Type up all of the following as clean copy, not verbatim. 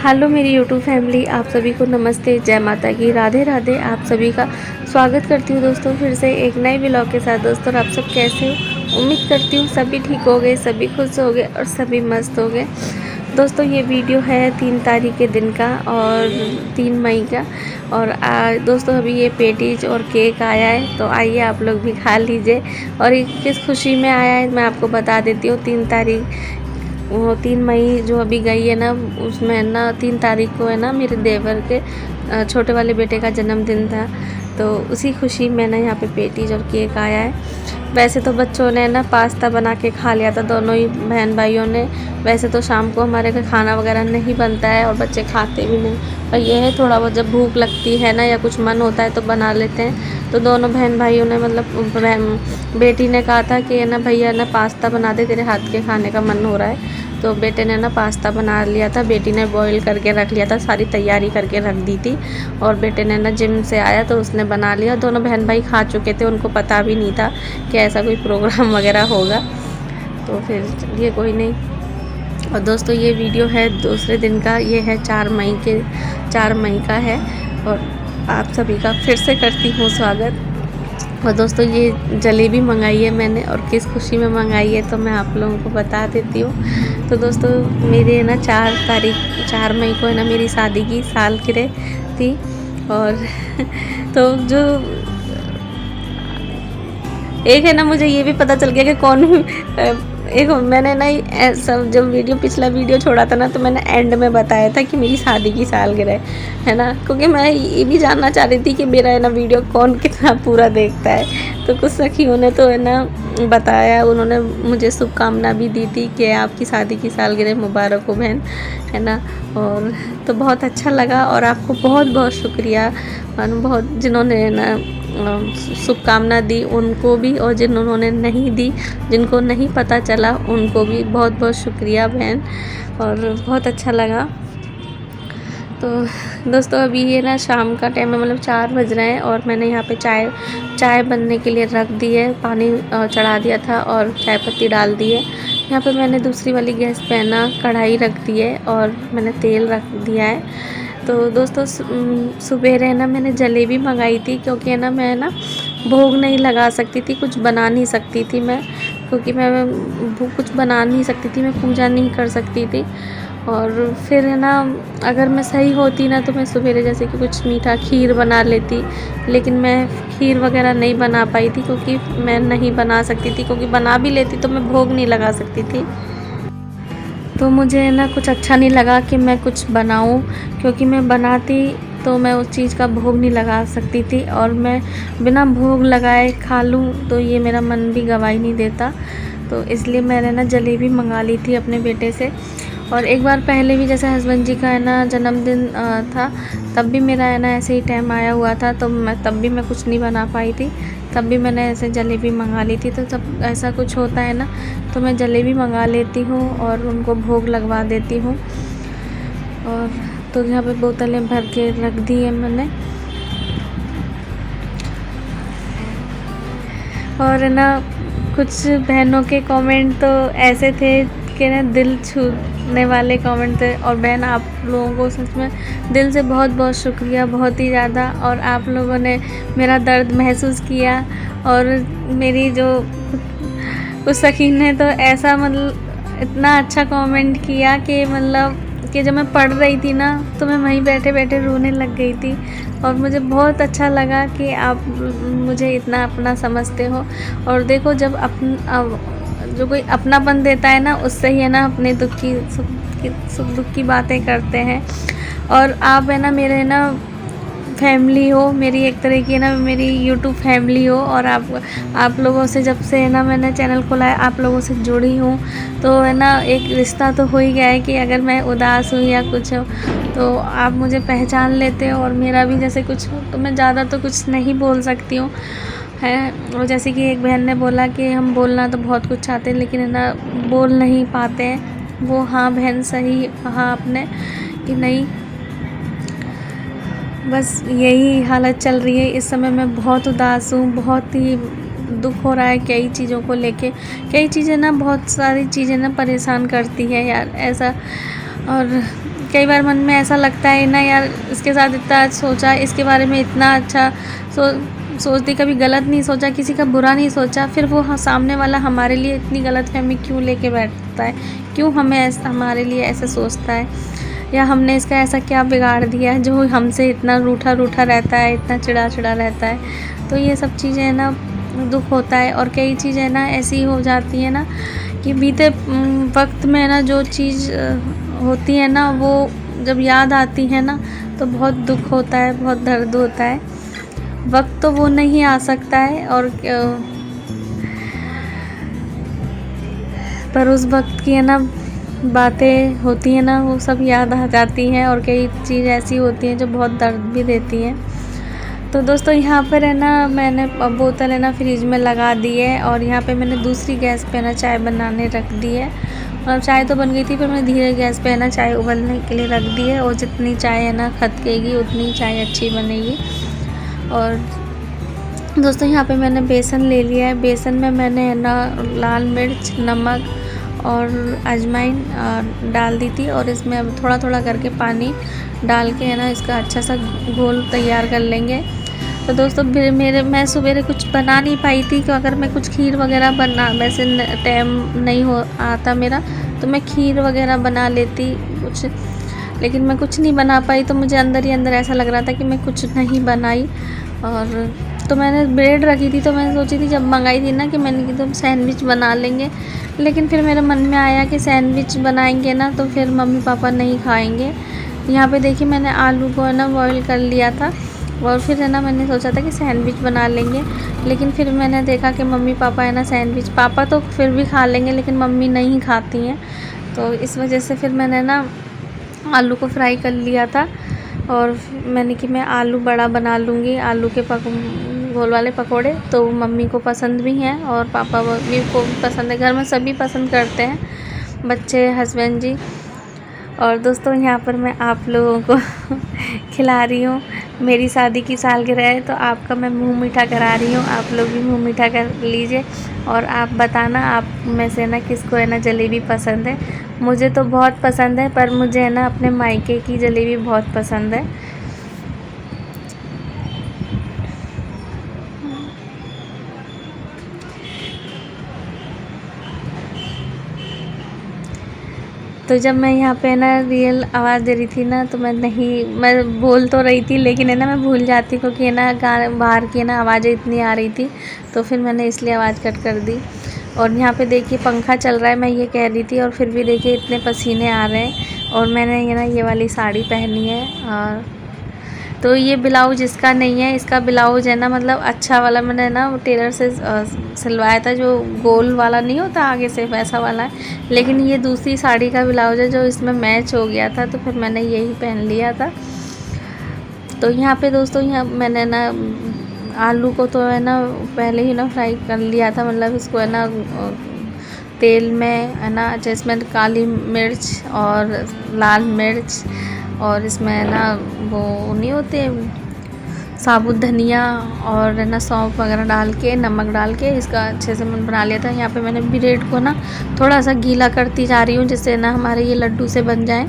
Hello मेरी YouTube family, आप सभी को नमस्ते, जय माता की, राधे राधे। आप सभी का स्वागत करती हूँ दोस्तों फिर से एक नए व्लॉग के साथ। दोस्तों आप सब कैसे हो? उम्मीद करती हूँ सभी ठीक हो गए, सभी खुश हो गए और सभी मस्त हो गए। दोस्तों ये वीडियो है 3 तारीख के दिन का और 3 मई का। और दोस्तों अभी ये पेटीज और केक आया है, तो आइए आप लोग भी खा लीजिए। और ये किस खुशी में आया है मैं आपको बता देती हूँ। 3 मई जो अभी गई है ना, उसमें ना 3 तारीख को है ना मेरे देवर के छोटे वाले बेटे का जन्मदिन था, तो उसी खुशी में ना यहाँ पे पेटीज और केक आया है। वैसे तो बच्चों ने ना पास्ता बना के खा लिया था, दोनों ही बहन भाइयों ने। वैसे तो शाम को हमारे घर खाना वगैरह नहीं बनता है और बच्चे खाते भी नहीं, पर यह है थोड़ा बहुत जब भूख लगती है ना या कुछ मन होता है तो बना लेते हैं। तो दोनों बहन भाइयों ने बेटी ने कहा था कि ना भैया ना पास्ता बना दे, तेरे हाथ के खाने का मन हो रहा है। तो बेटे ने ना पास्ता बना लिया था, बेटी ने बॉईल करके रख लिया था, सारी तैयारी करके रख दी थी। और बेटे ने ना जिम से आया तो उसने बना लिया। दोनों बहन भाई खा चुके थे, उनको पता भी नहीं था कि ऐसा कोई प्रोग्राम वगैरह होगा। तो फिर ये कोई नहीं। और दोस्तों ये वीडियो है दूसरे दिन का, ये है 4 मई का है। और आप सभी का फिर से करती हूँ स्वागत। और दोस्तों ये जलेबी मंगाई है मैंने, और किस खुशी में मंगाई है तो मैं आप लोगों को बता देती हूँ। तो दोस्तों मेरे ना 4 मई को है ना मेरी शादी की सालगिरह थी। और तो जो एक है ना, मुझे ये भी पता चल गया कि कौन एक मैंने ना सब जब पिछला वीडियो छोड़ा था ना, तो मैंने एंड में बताया था कि मेरी शादी की सालगिरह है ना, क्योंकि मैं ये भी जानना चाह रही थी कि मेरा है ना वीडियो कौन कितना पूरा देखता है। तो कुछ सखियों ने तो है ना बताया, उन्होंने मुझे शुभकामना भी दी थी कि आपकी शादी की सालगिरह मुबारक हो बहन, है ना। और तो बहुत अच्छा लगा, और आपको बहुत बहुत शुक्रिया, बहुत जिन्होंने ना शुभकामना दी उनको भी, और जिन्होंने नहीं दी, जिनको नहीं पता चला उनको भी बहुत बहुत शुक्रिया बहन। और बहुत अच्छा लगा। तो दोस्तों अभी ये ना शाम का टाइम है, मतलब 4 बज रहे हैं, और मैंने यहाँ पे चाय बनने के लिए रख दी है, पानी चढ़ा दिया था और चाय पत्ती डाल दी है। यहाँ पे मैंने दूसरी वाली गैस पे ना कढ़ाई रख दी है और मैंने तेल रख दिया है। तो दोस्तों सुबह ना मैंने जलेबी मंगाई थी, क्योंकि है ना मैं ना भोग नहीं लगा सकती थी, कुछ बना नहीं सकती थी मैं, क्योंकि मैं कुछ बना नहीं सकती थी, मैं पूजा नहीं कर सकती थी। और फिर है ना अगर मैं सही होती ना तो मैं सवेरे जैसे कि कुछ मीठा खीर बना लेती, लेकिन मैं खीर वगैरह नहीं बना पाई थी, क्योंकि मैं नहीं बना सकती थी, क्योंकि बना भी लेती तो मैं भोग नहीं लगा सकती थी। तो मुझे ना कुछ अच्छा नहीं लगा कि मैं कुछ बनाऊं, क्योंकि मैं बनाती तो मैं उस चीज़ का भोग नहीं लगा सकती थी, और मैं बिना भोग लगाए खा लूं तो ये मेरा मन भी गवाही नहीं देता। तो इसलिए मैंने ना जलेबी मंगा ली थी अपने बेटे से। और एक बार पहले भी जैसे हस्बैंड जी का है ना जन्मदिन था, तब भी मेरा है ना ऐसे ही टाइम आया हुआ था, तो तब भी मैं कुछ नहीं बना पाई थी, तब भी मैंने ऐसे जलेबी मंगा ली थी। तो जब ऐसा कुछ होता है ना तो मैं जलेबी मंगा लेती हूँ और उनको भोग लगवा देती हूँ। और तो यहाँ पे बोतलें भर के रख दी है मैंने। और ना कुछ बहनों के कमेंट तो ऐसे थे कि ना दिल छूने वाले कमेंट थे। और बहन आप लोगों को सच में दिल से बहुत बहुत शुक्रिया, बहुत ही ज़्यादा। और आप लोगों ने मेरा दर्द महसूस किया, और मेरी जो कुछ सखी ने तो ऐसा मतलब इतना अच्छा कमेंट किया कि मतलब कि जब मैं पढ़ रही थी ना तो मैं वहीं बैठे बैठे रोने लग गई थी। और मुझे बहुत अच्छा लगा कि आप मुझे इतना अपना समझते हो। और देखो जब जो कोई अपनापन देता है ना, उससे ही है ना अपने सुख दुख की बातें करते हैं। और आप है ना मेरे ना फैमिली हो, मेरी एक तरह की है ना मेरी यूट्यूब फैमिली हो। और आप लोगों से जब से है ना मैंने चैनल खोला है, आप लोगों से जुड़ी हूँ, तो है ना एक रिश्ता तो हो ही गया है कि अगर मैं उदास हूँ या कुछ हो तो आप मुझे पहचान लेते हो। और मेरा भी जैसे कुछ हो तो मैं ज़्यादा तो कुछ नहीं बोल सकती हूँ है। और जैसे कि एक बहन ने बोला कि हम बोलना तो बहुत कुछ चाहते हैं, लेकिन है ना बोल नहीं पाते हैं। वो हाँ बहन सही कहा आपने कि नहीं, बस यही हालत चल रही है इस समय। मैं बहुत उदास हूँ, बहुत ही दुख हो रहा है कई चीज़ों को लेके। कई चीज़ें ना, बहुत सारी चीज़ें ना परेशान करती है यार ऐसा। और कई बार मन में ऐसा लगता है ना यार, इसके साथ इतना सोचा, इसके बारे में इतना अच्छा सोचती, कभी गलत नहीं सोचा, किसी का बुरा नहीं सोचा, फिर वो सामने वाला हमारे लिए इतनी गलतफहमी क्यों लेके बैठता है, क्यों हमें हमारे लिए ऐसा सोचता है, या हमने इसका ऐसा क्या बिगाड़ दिया है जो हमसे इतना रूठा रूठा रहता है, इतना चिड़ा चिड़ा रहता है। तो ये सब चीज़ें है ना, दुख होता है। और कई चीज़ें ना ऐसी हो जाती है ना कि बीते वक्त में ना जो चीज़ होती है ना, वो जब याद आती है ना तो बहुत दुख होता है, बहुत दर्द होता है। वक्त तो वो नहीं आ सकता है, और पर उस वक्त की है ना बातें होती हैं ना, वो सब याद आ जाती हैं। और कई चीज़ ऐसी होती हैं जो बहुत दर्द भी देती हैं। तो दोस्तों यहाँ पर है ना, मैंने बोतल है ना फ्रिज में लगा दी है, और यहाँ पे मैंने दूसरी गैस पे ना चाय बनाने रख दी है। और चाय तो बन गई थी, पर मैंने धीरे गैस पे है ना चाय उबलने के लिए रख दी है। और जितनी चाय है ना खदकेगी उतनी चाय अच्छी बनेगी। और दोस्तों यहाँ पे मैंने बेसन ले लिया है। बेसन में मैंने है ना लाल मिर्च, नमक और अजवाइन डाल दी थी, और इसमें अब थोड़ा थोड़ा करके पानी डाल के है ना इसका अच्छा सा घोल तैयार कर लेंगे। तो दोस्तों मैं सवेरे कुछ बना नहीं पाई थी, कि अगर मैं कुछ खीर वगैरह बना, वैसे टाइम नहीं हो आता मेरा, तो मैं खीर वगैरह बना लेती कुछ, लेकिन मैं कुछ नहीं बना पाई। तो मुझे अंदर ही अंदर ऐसा लग रहा था कि मैं कुछ नहीं बनाई। और तो मैंने ब्रेड रखी थी, तो मैंने सोची थी जब मंगाई थी ना कि मैंने कि तुम सैंडविच बना लेंगे, लेकिन फिर मेरे मन में आया कि सैंडविच बनाएंगे ना तो फिर मम्मी पापा नहीं खाएंगे। यहाँ पे देखिए मैंने आलू को है ना बॉईल कर लिया था, और फिर है ना मैंने सोचा था कि सैंडविच बना लेंगे, लेकिन फिर मैंने देखा कि मम्मी पापा है ना सैंडविच, पापा तो फिर भी खा लेंगे लेकिन मम्मी नहीं खाती हैं। तो इस वजह से फिर मैंने ना आलू को फ्राई कर लिया था, और मैंने कि मैं आलू बड़ा बना लूँगी, आलू के गोल वाले पकोड़े। तो मम्मी को पसंद भी हैं और पापा भी को पसंद है, घर में सभी पसंद करते हैं, बच्चे, हस्बैंड जी। और दोस्तों यहाँ पर मैं आप लोगों को खिला रही हूँ, मेरी शादी की सालगिरह है तो आपका मैं मुंह मीठा करा रही हूँ, आप लोग भी मुंह मीठा कर लीजिए। और आप बताना आप में से ना किसको है ना जलेबी पसंद है। मुझे तो बहुत पसंद है, पर मुझे है ना अपने मायके की जलेबी बहुत पसंद है। तो जब मैं यहाँ पे ना रियल आवाज़ दे रही थी ना, तो मैं बोल तो रही थी, लेकिन है ना मैं भूल जाती, क्योंकि है ना बाहर की है ना आवाज़ें इतनी आ रही थी, तो फिर मैंने इसलिए आवाज़ कट कर दी। और यहाँ पे देखिए पंखा चल रहा है, मैं ये कह रही थी, और फिर भी देखिए इतने पसीने आ रहे हैं। और मैंने ये ना ये वाली साड़ी पहनी है, और तो ये ब्लाउज इसका नहीं है, इसका ब्लाउज है ना मतलब अच्छा वाला मैंने ना टेलर से सिलवाया था, जो गोल वाला नहीं होता आगे से, वैसा वाला है। लेकिन ये दूसरी साड़ी का ब्लाउज है जो इसमें मैच हो गया था, तो फिर मैंने यही पहन लिया था। तो यहाँ पे दोस्तों यहाँ मैंने ना आलू को तो है ना पहले ही ना फ्राई कर लिया था, मतलब इसको है ना तेल में है ना, जिसमें काली मिर्च और लाल मिर्च, और इसमें है ना वो नहीं होते साबुत धनिया और है ना सौंफ वगैरह डाल के, नमक डाल के इसका अच्छे से मैंने बना लिया था। यहाँ पे मैंने ब्रेड को ना थोड़ा सा गीला करती जा रही हूँ, जिससे ना हमारे ये लड्डू से बन जाएं।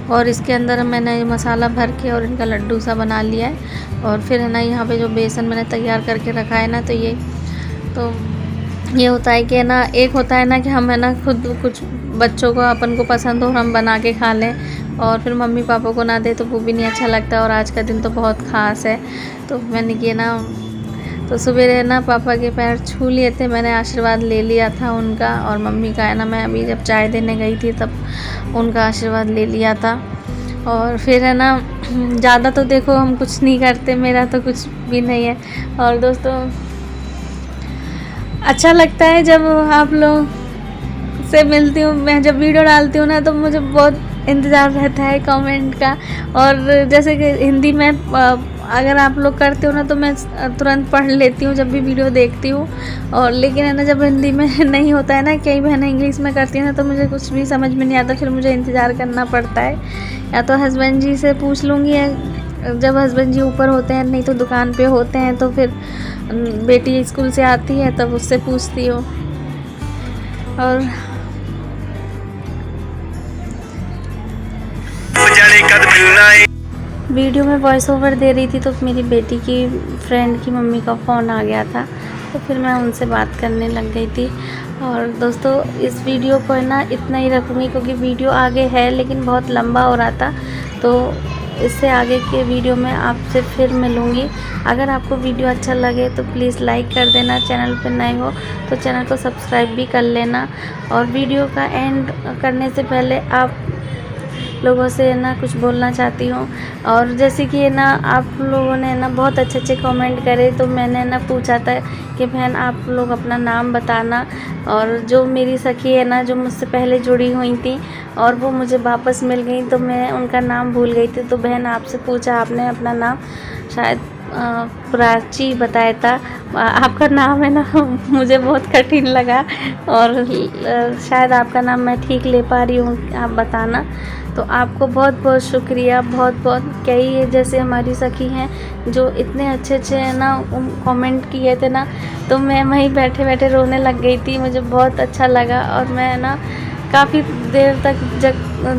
और इसके अंदर मैंने मसाला भर के और इनका लड्डू सा बना लिया है। और फिर है ना यहाँ पे जो बेसन मैंने तैयार करके रखा है ना, तो ये होता है कि है ना, एक होता है ना कि हम है ना खुद कुछ बच्चों को अपन को पसंद हो और हम बना के खा लें, और फिर मम्मी पापा को ना दे तो वो भी नहीं अच्छा लगता। और आज का दिन तो बहुत ख़ास है, तो मैंने किया ना, तो सुबह ना पापा के पैर छू लिए थे, मैंने आशीर्वाद ले लिया था उनका। और मम्मी का है ना, मैं अभी जब चाय देने गई थी तब उनका आशीर्वाद ले लिया था। और फिर है ना ज़्यादा तो देखो हम कुछ नहीं करते, मेरा तो कुछ भी नहीं है। और दोस्तों अच्छा लगता है जब आप लोग से मिलती हूँ, मैं जब वीडियो डालती हूँ ना, तो मुझे बहुत इंतज़ार रहता है कमेंट का। और जैसे कि हिंदी में अगर आप लोग करते हो ना, तो मैं तुरंत पढ़ लेती हूँ जब भी वीडियो देखती हूँ। और लेकिन है ना जब हिंदी में नहीं होता है ना, कई बहनें इंग्लिश में करती हैं ना, तो मुझे कुछ भी समझ में नहीं आता, फिर मुझे इंतज़ार करना पड़ता है। या तो हस्बैंड जी से पूछ लूँगी, जब हस्बैंड जी ऊपर होते हैं, नहीं तो दुकान पे होते हैं, तो फिर बेटी स्कूल से आती है तब उससे पूछती हूँ। और वीडियो में वॉइस ओवर दे रही थी तो मेरी बेटी की फ्रेंड की मम्मी का फ़ोन आ गया था, तो फिर मैं उनसे बात करने लग गई थी। और दोस्तों इस वीडियो को है ना इतना ही रखूँगी क्योंकि वीडियो आगे है लेकिन बहुत लंबा हो रहा था, तो इससे आगे के वीडियो में आपसे फिर मिलूँगी। अगर आपको वीडियो अच्छा लगे तो प्लीज़ लाइक कर देना, चैनल पर नए हो तो चैनल को सब्सक्राइब भी कर लेना। और वीडियो का एंड करने से पहले आप लोगों से ना कुछ बोलना चाहती हूँ। और जैसे कि ना आप लोगों ने ना बहुत अच्छे अच्छे कमेंट करे, तो मैंने ना पूछा था कि बहन आप लोग अपना नाम बताना। और जो मेरी सखी है ना जो मुझसे पहले जुड़ी हुई थी और वो मुझे वापस मिल गई, तो मैं उनका नाम भूल गई थी। तो बहन आपसे पूछा, आपने अपना नाम शायद प्राची बताया था। आपका नाम है ना मुझे बहुत कठिन लगा और शायद आपका नाम मैं ठीक ले पा रही हूँ, आप बताना। तो आपको बहुत बहुत शुक्रिया, बहुत बहुत। कई जैसे हमारी सखी हैं जो इतने अच्छे अच्छे है ना कमेंट किए थे ना, तो मैं वहीं बैठे बैठे रोने लग गई थी। मुझे बहुत अच्छा लगा और मैं ना काफ़ी देर तक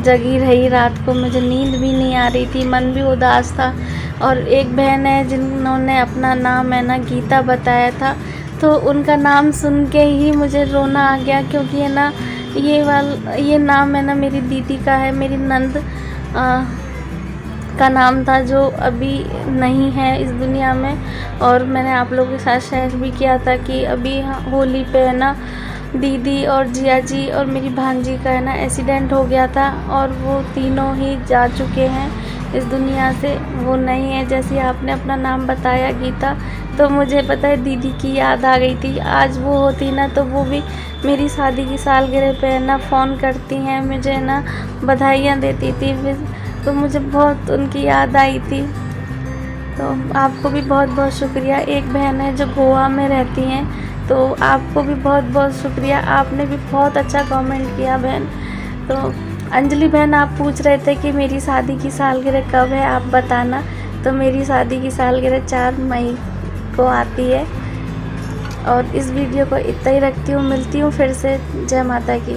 जगी रही रात को, मुझे नींद भी नहीं आ रही थी, मन भी उदास था। और एक बहन है जिन्होंने अपना नाम है ना गीता बताया था, तो उनका नाम सुन के ही मुझे रोना आ गया, क्योंकि है ना ये नाम है ना मेरी दीदी का है, मेरी नंद का नाम था जो अभी नहीं है इस दुनिया में। और मैंने आप लोगों के साथ शेयर भी किया था कि अभी होली पे है ना दीदी और जिया जी और मेरी भांजी का है ना एक्सीडेंट हो गया था और वो तीनों ही जा चुके हैं इस दुनिया से, वो नहीं है। जैसे आपने अपना नाम बताया गीता, तो मुझे पता है दीदी की याद आ गई थी। आज वो होती ना तो वो भी मेरी शादी की सालगिरह पे है ना फ़ोन करती हैं, मुझे ना बधाइयाँ देती थी, तो मुझे बहुत उनकी याद आई थी। तो आपको भी बहुत बहुत शुक्रिया। एक बहन है जो गोवा में रहती हैं, तो आपको भी बहुत बहुत शुक्रिया, आपने भी बहुत अच्छा कमेंट किया बहन। तो अंजलि बहन आप पूछ रहे थे कि मेरी शादी की सालगिरह कब है, आप बताना। तो मेरी शादी की सालगिरह 4 मई को आती है। और इस वीडियो को इतना ही रखती हूँ, मिलती हूँ फिर से। जय माता की।